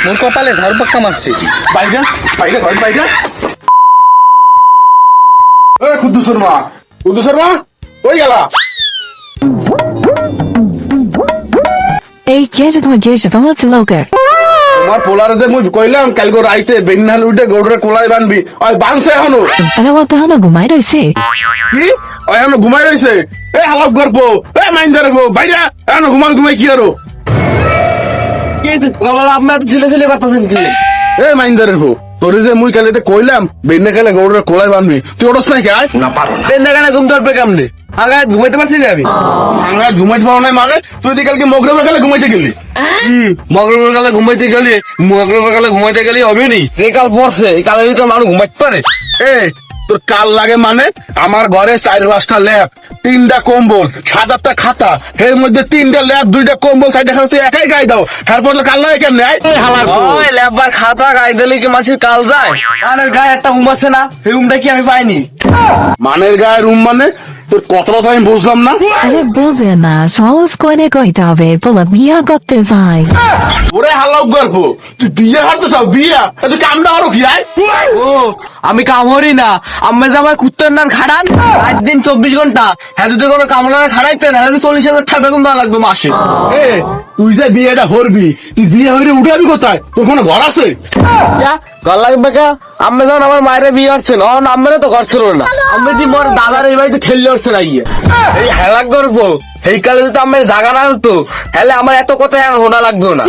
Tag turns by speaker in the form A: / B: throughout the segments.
A: মোর কপালে ঝাড়ু পাক্কা মারছে।
B: বাইরে বাইরে ঘর বাইরে। খুদ্দু শর্মা কই গেলা?
C: এই কে তোমার গেছে ভালো লোকের
B: তোমার পোলারে যে মুই কইলাম কালকে রাইতে বেন্নাল উঠে গৌড়রে কোলাই বানবি, ওই বানছে এখনো?
C: তাহলে বলতে হলো ঘুমাই রয়েছে।
B: কি ওই এখনো ঘুমাই রইছে? এ হালাপ গর্ব, এ মাইন্দারে গো বাইরে এখনো ঘুমাই কি আরো?
A: আপনার ছেলে ছেলে করতেছেন কি?
B: এ মাইন্দারে গো, তোর যে মুই কালিতে কইলাম বেন্না কালে গৌড়রে কোলাই বানবি, তুই ওরস নাই কে?
A: বেন্দা গানে ঘুম ধরবে কেমনে? আগে ঘুমাইতে পারছি না আমি।
B: আমরা ঘুমাইতে পারো নাই মানে? তুই দি কালকে মগরবের কালে ঘুমাইতে গেলি?
A: মগরবের কালে ঘুমাইতে গেলি হবে নি? এই কাল পড়ছে, এই কালের ভিতরে মানুষ ঘুমাইতে পারে?
B: এ তোর কাল লাগে মানে? আমার ঘরে 4-5টা ল্যাপ, 3টা কম্বল, 7-8টা খাতা, এর মধ্যে 3টা ল্যাপ, 2টা কম্বল, 4টা খাতা, তুই একাই গায়ে দাও। তারপর কাল লাগে কেমনে?
A: ওই ল্যাবার খাতা গায়ে দিলে কি মানুষের কাল যায়? কানের গায়ে একটা উম আছে না, সেই উমটা কি আমি পাইনি?
B: মানের গায়ে রুম মানে? তোর কথাটা তো আমি বুঝলাম না।
C: আরে বলবে না, সহজ করে কইতে হবে, বলো বিয়া করতে চাই।
B: ওরে হালাও গর্ব, তুই বিয়ে হারতে চাও? বিয়া তুই কামটা আরো কি আয়?
A: ও আমি কামড়ি না, আমি যে আমার কুত্তার নাম খাড়ান 8 দিন 24 ঘন্টা, হ্যাঁ যদি কোনো কামড়া খাড়াইতেন হ্যাঁ 40,000 টাকা বেতন দেওয়া লাগবে মাসে।
B: এ তুই যে বিয়েটা হরবি, তুই বিয়ে হইরে উঠাবি কোথায়? তোর কোনো ঘর আছে?
A: ঘর লাগবে কা? আমি যখন আমার মায়ের বিয়ে হচ্ছে না, আমার তো ঘর ছিল না, আমি দি মোর দাদার এই বাড়িতে ঠেললে হচ্ছে না গিয়ে এই হেলা করবো। এই কালে যদি আমার জায়গা না হতো তাহলে আমার এত কথা আর হোনা লাগতো না।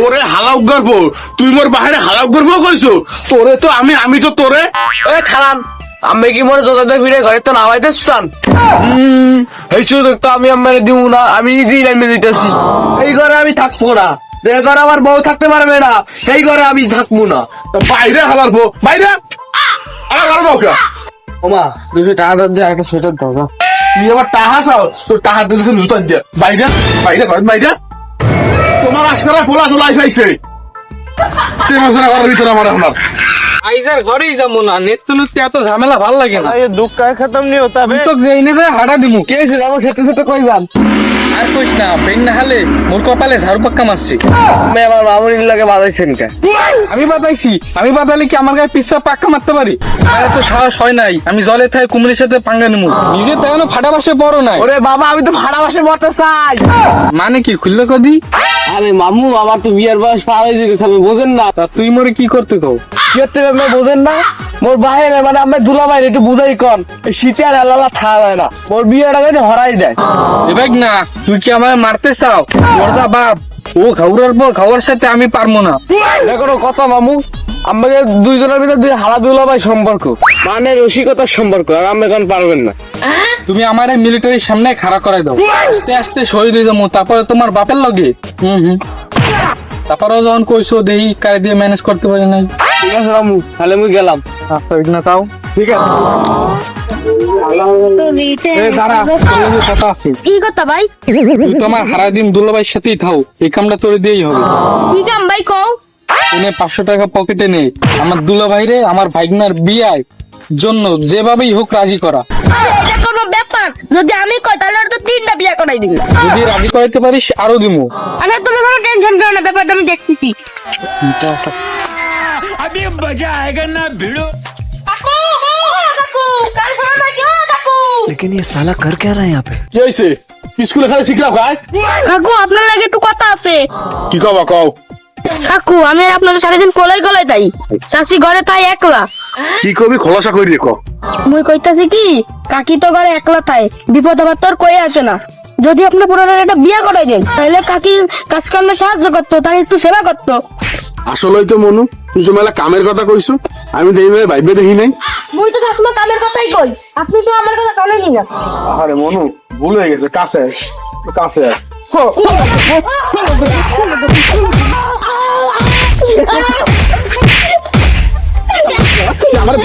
B: ওরে হালাও গর্ব, তুই মোর বাহিরে হালাও গর্ব কইছো? তোরে তো আমি তো তোরে
A: ওই খারাপ আমি কি মনে যোগাতে ফিরে ঘরে তো নামাইতে চান? এই সুযোগ তো আমি আমার দিব না, আমি নিজেই নামে দিতেছি। এই ঘরে আমি থাকবো না, যে ঘরে আমার বউ থাকতে পারবে না এই ঘরে আমি থাকবো না।
B: বাইরে হালার বউ বাইরে আমার ঘর বউকা।
A: ওমা 200 টাকা দিয়ে একটা সোয়েটার দাও না।
B: তুই আবার টাহা চাও? তোর টাহা দিতেছে জুতা দিয়া। বাইরে ঘর বাইরে। তোমার আজকাল পোলা চলাই পাইছে ঘরের ভিতরে আমার আপনার
A: আইজার ঘরেই যাবো না, নেত্য নৃত্য এত ঝামেলা ভাল লাগে না।
D: ये दुख का खत्म नहीं होता बे।
A: তো যেই নে যায় হাঁটা দিমু কে ছিল আমার সাথে সাথে কই যান। আর কইস না, পেন না হালে মোর কপালে ঝাড়ু পাক্কা মারছে। আমি আমার মামুনির লাগে বাজাইছেন কে? আমি বাজাইলে কি আমার গায়ে পিচ্ছা পাক্কা মারতে পারি? আরে তো সাহস হয় নাই, আমি জলে থাই কুমিরের সাথে পাঙ্গা নিমু। নিজে তেমন ফাটা বাসে বড় নাই। ওরে বাবা আমি তো ফাটা বাসে বড়তে চাই। মানে কি খুললে কদি? আরে মামু আমার তো বিয়ার বয়স পার হয়ে গেছে, আমি বোঝেন না। তা তুই মোরে কি করতে কও? কি করতে আপনি বোঝেন না? মোর বাইরে মানে আমার দুলা বাইরে একটু বুঝাই কন, শীতে আর আলালা থাকা যায় না, মোর বিয়েটা গেছে হরাই দেয়। এবার না তুই কি আমায় মারতে চাও? তোর যা বাপ ও খাওয়ার সাথে আমি পারবো না। দেখো কথা মামু, আমাকে দুইজনের ভিতরে দুই হালা দুলা ভাই সম্পর্ক, মানে রসিকতার সম্পর্ক, আর আমি এখন পারবেন না। তুমি আমার মিলিটারির সামনে খাড়া করাই দাও, আস্তে আস্তে শহীদ হয়ে যাবো, তারপরে তোমার বাপের লগে তারপরেও যখন কইছো দেহি কায় দিয়ে ম্যানেজ করতে পারি নাই। ঠিক আছে রামু, তাহলে আমি গেলাম। না তাও ঠিক আছে। দাঁড়া, কথা আছে।
E: কি কথা ভাই?
A: তুই তোমার সারাদিন দুলাভাইয়ের সাথেই থাও, এই কামটা তোরে দিয়েই হবে।
E: কি কাম ভাই কও?
A: এনে 500 টাকা পকেটে নে, আমার দুলাভাইরে আমার ভাইগনার বিয়ার জন্য যেভাবেই হোক রাজি করা।
E: আরে এটা কোনো ব্যাপার? যদি আমি কই তাহলে ওর তো 3টা বিয়া করাই দিবি।
A: যদি রাজি করাইতে পারিস আরো দিমু।
E: আরে তুমি কোনো টেনশন করো না, ব্যাপারটা আমি দেখতেছি। কাকু কাল শোনা কি কাকু?
D: लेकिन ये साला कर क्या रहा है यहाँ पे?
B: কি হইছে? স্কুলে খালি শিখলাম খায়?
E: কাকু আপনার লাগে একটু কথা আছে।
B: কি কবা কও?
E: কাকু আমি আপনাদের সারাদিন কোলাই তাই চাচি ঘরে তাই একলা।
B: কি কবি খোলাসা কই রে ক?
E: মুই কইতাছি কি কাকি তো ঘরে একলা তাই বিপদ আবার তোর কই আসে না। যদি আপনার পুরানোর একটা বিয়া করাই দেন তাহলে কাকির কাজ কামে সাহায্য করতো, তার একটু সেবা করতো।
B: আসলেই তো মনু, তুই তো মেলা কামের কথা কইছো, আমি দেখি ভাইবে দেখি নাই।
E: মুই তো সবসময় কামের কথাই কই, আপনি তো আমার কথা কানেনই না।
B: আরে মনু ভুল হয়ে গেছে, কাছে কাছে আমার